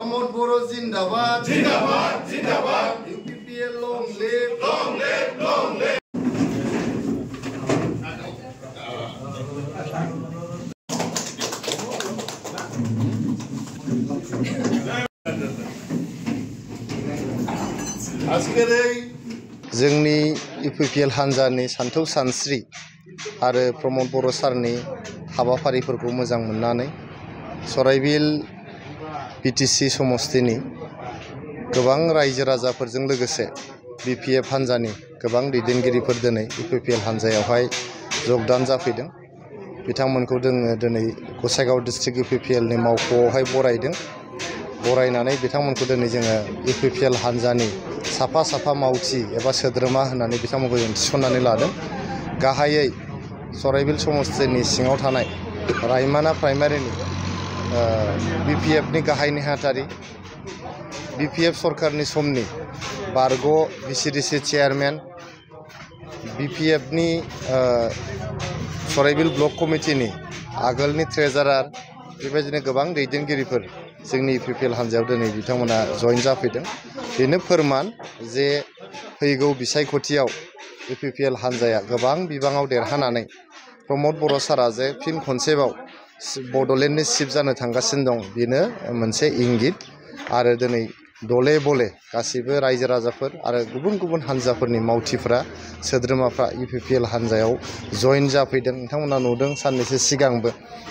Pramod Boro Zindabad, Zindabad, Zindabad. UPPL long live, long live, long live. जोंनि UPPL हान्जानि सान्थौ सानस्रि आरो प्रमद बर' सारनि हाबाफारिफोरखौ मोजां मोननानै सराइबिल BTC समस्तिनि गोबां रायजो राजाफोरजों लोगोसे BPF हान्जानि गोबां दैदेनगिरिफोर दिनै UPPL हान्जायावहाय जगदान जाफैदों। बिथांमोनखौ जोङो दिनै गसाइगाव डिस्ट्रिक्ट UPPL नि मावख'आवहाय बरायदों। बरायनानै बिथांमोनखौ दिनै जोङो UPPL हान्जानि साफा साफा मावथि एबा सोद्रोमा होननानै बिथांमोनखौ जों थिसननानै लादों। गाहायै सराइबिल समस्तिनि सिङाव थानाय रायमाना प्राइमारिनि BPF नि गाहाय नेहाथारि, BPF सरकारनि समनि बारग' VCDC चेयारमेन, BPF नि सराइबिल ब्लक कमिटिनि आगोलनि ट्रेजारार, बेबायदिनो गोबां दैदेनगिरिफोर जोंनि UPPL हान्जायाव दिनै बिथांमोना जइन जाफैदों। बेनो फोरमान जे फैगौ बिसायख'थियाव UPPL हान्जाया गोबां बिबाङाव देरहानानै प्रमद बर' सारा जे फिन खनसेबाव बड'लेण्डनि चिफ जानो थांगासिनो दं, बेनो मोनसे इंगित। आरो दिनै दले बले गासैबो रायजो राजाफोर आरो गुबुन गुबुन हान्जाफोरनि मावथिफ्रा सोद्रोमाफ्रा UPPL हान्जायाव जइन जाफैदों। नोंथांमोना नुदों साननैसो सिगांबो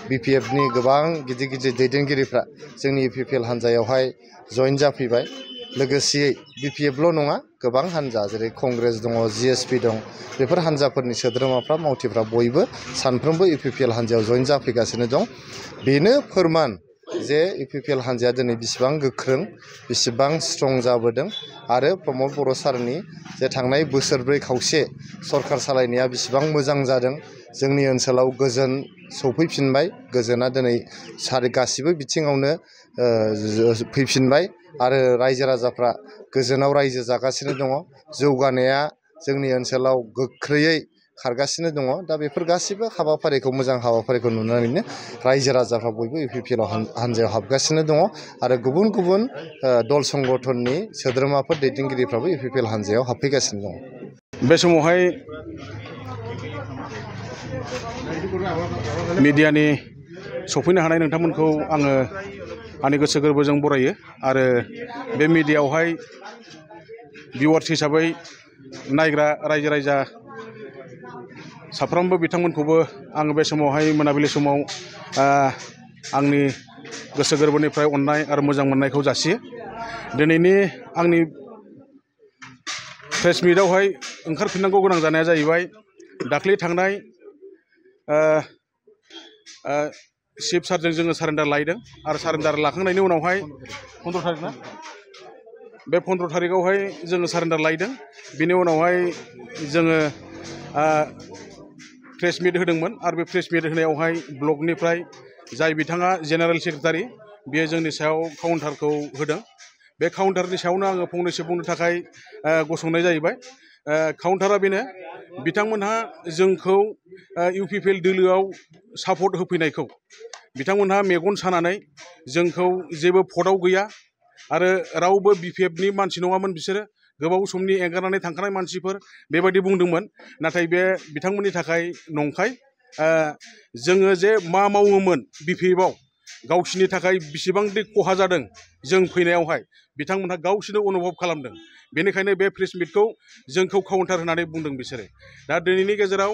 BPF नि गोबां गिदिर गिदिर दैदेनगिरिफ्रा जोंनि UPPL हान्जायावहाय जइन जाफैबाय। लोगोसेयै BPF ल' नङा, गोबां हान्जा जेरै कंग्रेस दङ, GSP दं, बेफोर हान्जाफोरनि सोद्रोमाफ्रा मावथिफ्रा बयबो सानफ्रोमबो UPPL हान्जायाव जइन जाफैगासिनो दं। बेनो फोरमान जे UPPL हान्जाया दिनै बिसिबां गोख्रों, बिसिबां स्ट्रं जाबोदों आरो प्रमद बर' सारनि जे थांनाय बोसोरब्रै खावसे सरकार सालायनाया बिसिबां मोजां जादों। जोंनि ओनसोलाव गोजोन सौफैफिनबाय, गोजोना दिनै गासिबो बिथिङावनो फैफिनबाय आरो रायजो राजाफ्रा गोजोनाव रायजो जागासिनो दङ। जौगानाया जोंनि ओनसोलाव गोख्रैयै खारगासिनो दङ। दा बेफोर गासिबो हाबाफारिखौ, मोजां हाबाफारिखौ नुनानैनो रायजो राजाफ्रा बयबो UPPL हान्जायाव हाबगासिनो दङ आरो गुबुन गुबुन दल संगठननि सोद्रोमाफोर, दैदेनगिरिफ्राबो UPPL हान्जायाव हाबफैगासिनो दङ। बे समावहाय मिडियानि सफैनो हानाय नोंथांमोनखौ आङो आंनि गोसो गोरबोजों बरायो आरो बे मिडियायावहाय भिउवार्स हिसाबै नायग्रा रायजो राजा साफ्रोमबो बिथांमोनखौबो आङो बे समावहाय मोनाबिलि समाव आंनि गोसो गोरबोनिफ्राय अननाय आरो मोजां मोननायखौ जासियो। दिनैनि आंनि प्रेस मिटआवहाय ओंखारफिननांगौ गोनां जानाया जाहैबाय, दाख्लै थांनाय चिफ सारजों जोङो सारेन्डार लायदों आरो सारेन्डार लाखांनायनि उनावहाय 15 थारिख ना, बे 15 थारिखआवहाय जोङो सारेन्डार लायदों। बिनि उनावहाय जोङो प्रेस मिट होदोंमोन आरो बे प्रेस मिट होनायावहाय ब्लकनिफ्राय जाय बिथाङा जेनेरेल सेक्रेटारि, बियो जोंनि सायाव काउन्टारखौ होदों। बे काउन्टारनि सायावनो आङो फंनैसो बुंनो थाखाय गसंनाय जाहैबाय। काउन्टारा बेनो, बिथांमोनहा जोंखौ UPPL दोलोआव सापर्ट होफैनायखौ बिथांमोनहा मेगन सानानै जोंखौ जेबो भटआव गैया आरो रावबो BPF नि मानसि नङामोन, बिसोरो गोबाव समनि एंगारनानै थांखानाय मानसिफोर, बेबायदि बुंदोंमोन। नाथाय बे बिथांमोननि थाखाय नंखाय। जोङो जे मा मावोमोन BPF आव, गावसिनि थाखाय बिसिबांदि खहा जादों जों फैनायावहाय, बिथांमोनहा गावसोरनो अनुभब खालामदों। बेनिखायनो बे प्रेस मिटखौ जोंखौ काउन्टार होनानै बुंदों बिसोरो। दा दिनैनि गेजेराव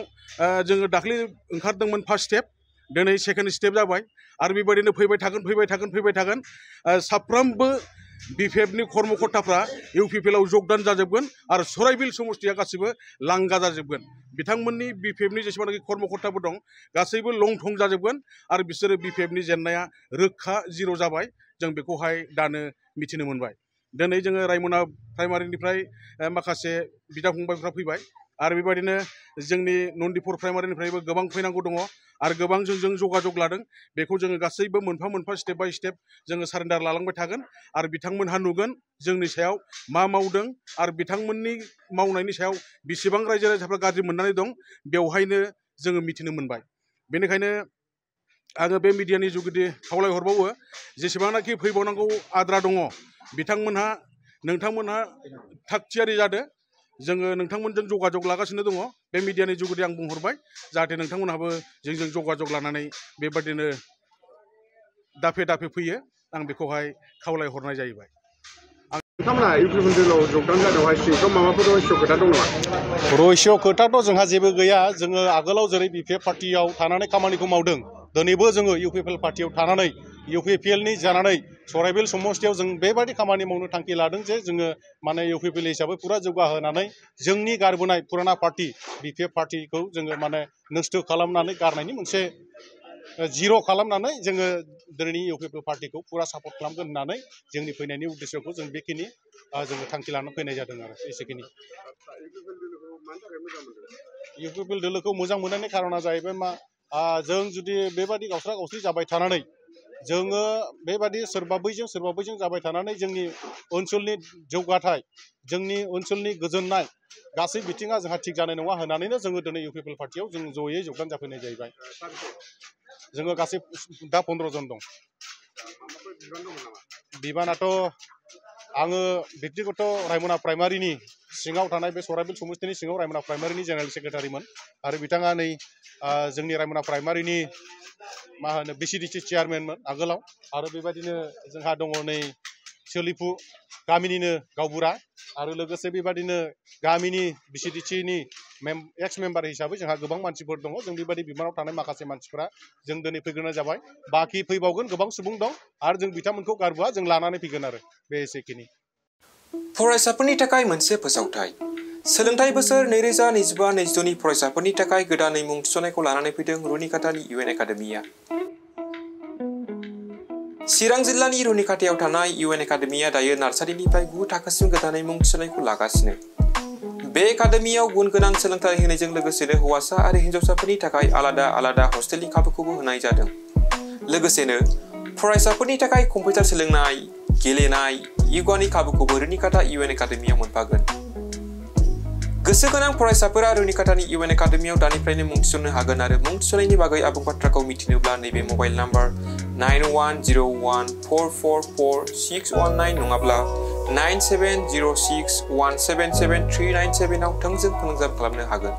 जोङो दाख्लै ओंखारदोंमोन फार्स्ट स्टेप, दिनै सेकेन्ड स्टेप जाबाय आरो बेबायदिनो फैबाय थागोन। साफ्रोमबो BPF नि कर्मकर्ताफ्रा UPPL आव जगदान जाजोबगोन आरो सराइबिल समस्तिया गासिबो लांगा जाजोबगोन। बिथांमोननि BPF नि जेसेबांनाखि कर्मकर्ताफोर दं, गासैबो लं थं जाजोबगोन आरो बिसोरो BPF नि जेननाया रोखा जिर' जाबाय। जों बेखौहाय दानो मिथिनो मोनबाय। दिनै जोङो रायमना प्राइमारिनिफ्राय माखासे बिदा फंबायफ्रा फैबाय आरो बेबायदिनो जोंनि नन्दिपुर प्राइमारिनिफ्रायबो गोबां फैनांगौ दङ आरो गोबां जों जगाजग लादों। बेखौ जोङो गासैबो मोनफा मोनफा स्टेप बाय स्टेप जोङो सारेन्डार लालांबाय थागोन आरो बिथांमोनहा नुगोन जोंनि सायाव मा मावदों आरो बिथांमोननि मावनायनि सायाव बेसेबां रायजो राजाफ्रा गाज्रि मोननानै दं, बेवहायनो जोङो मिथिनो मोनबाय। बेनिखायनो आङो बे मिडियानि जुगिदि खावलायहरबावो जेसेबांनाखि फैबावनांगौ आद्रा दङ बिथांमोनहा नोंथांमोनहा थागथियारि जादो जोङो नोंथांमोनजों जगाजग लागासिनो दङ बे मिडियानि जुगिदि आं बुंहरबाय जाहाथे नोंथांमोनहाबो जोंजों जगाजग लानानै बेबादिनो दाफे दाफे फैयो आं बेखौहाय खावलायहरनाय जाहैबाय नोंथांमोना इउपिपिएल दोलोआव जगदान जानायावहाय सिङाव माबाफोर रहस्य खोथा दं नामा? रहस्य खोथाथ' जोंहा जेबो गैया जोङो आगोलाव जेरै बिपिएफ पार्टियाव थानानै खामानिखौ मावदों दिनैबो जोङो इउपिपिएल पार्टियाव थानानै इउपिपिएलनि जानानै सराइबिल समस्थियाव जों बेबायदि खामानि मावनो थांखि लादों जे जोङो माने इउपिपिएल हिसाबै पुरा जौगाहोनानै जोंनि गारबोनाय पुराना पार्टि बिपिएफ पार्टिखौ जोङो माने नस्थ' खालामनानै गारनायनि मोनसे जिर' खालामनानै जोङो दिनैनि इउपिपिएल पार्टिखौ पुरा सापर्ट खालामगोन होननानै जोंनि फैनायनि उद्देश्यखौ जों बेखिनि जोङो थांखि लानानै फैनाय जादों आरो एसेखिनि इउपिपिएल दोलोखौ मोजां मोननायनि खारना जाहैबाय मा जों जुदि बेबादि गावस्रा गावस्रि जाबाय थानानै जोङो बेबादि सोरबा बैजों जाबाय थानानै जोंनि ओनसोलनि जौगाथाय जोंनि ओनसोलनि गोजोननाय गासै बिथिङा जोंहा थिग जानाय नङा होननानैनो जोङो दिनै इउपिपिएल पार्टियाव जों जयै जगदान जाफैनाय जाहैबाय जोङो गासै दा 15 जन दं बिबानाथ' आङो व्यक्तिगत रायमना प्राइमारिनि सिङाव थानाय बे सराइबिल समस्थिनि सिङाव रायमना प्राइमारिनि जेनेरेल सेक्रेटारिमोन आरो बिथाङा नै जोंनि रायमना प्राइमारिनि मा होनो बिसिडिसि चेयारमेनमोन आगोलाव आरो बेबायदिनो जोंहा दङ नै सोलिफु गामिनिनो गावबुरा आरो लोगोसे बेबायदिनो गामिनि बिसिडिसिनि एक्स मेम्बार हिसाबै जोंहा गोबां मानसिफोर दङ जों बेबायदि बिबानाव थानाय माखासे मानसिफोरा जों दिनै फैग्रोनाय जाबाय बाखि फैबावगोन गोबां सुबुं दं आरो जों बिथांमोनखौ गारबोआ जों लानानै फैगोन आरो बे एसेखिनि फरायसाफोरनि थाखाय मोनसे फोसावथाय सोलोंथाइ बोसोर 2025-26 नि फरायसाफोरनि थाखाय गोदानै मुं थिसननायखौ लानानै फैदों रुनिकाटानि इउएन एकाडेमिया चिरां जिल्लानि रुनिकाटायाव थानाय इउएन एकाडेमिया दायो नार्सारिनिफ्राय 9 थाखोसिम गोदानै मुं थिसननायखौ लागासिनो बे एकाडेमियाव गुन गोनां सोलोंथाइ होनायजों लोगोसेनो हौवासा आरो हिन्जावसाफोरनि थाखाय आलादा आलादा हस्टेलनि खाबुखौबो होनाय जादों लोगोसेनो फरायसाफोरनि थाखाय कम्पिउटार सोलोंनाय गेलेनाय योगानि खाबुखौबो रुनिकाटा इउएन एकाडेमियाव मोनफागोन गोसो गोनां फरायसाफोरा रुनिकाटानि इउएन एकाडेमियाव दानिफ्रायनो मुं थिसननो हागोन आरो मुं थिसननायनि बागै आबुं बाथ्राखौ मिथिनोब्ला नैबे मबाइल नाम्बार 9101444619 नङाब्ला 9706177397 आव थोंजों फोनांजाब खालामनो हागोन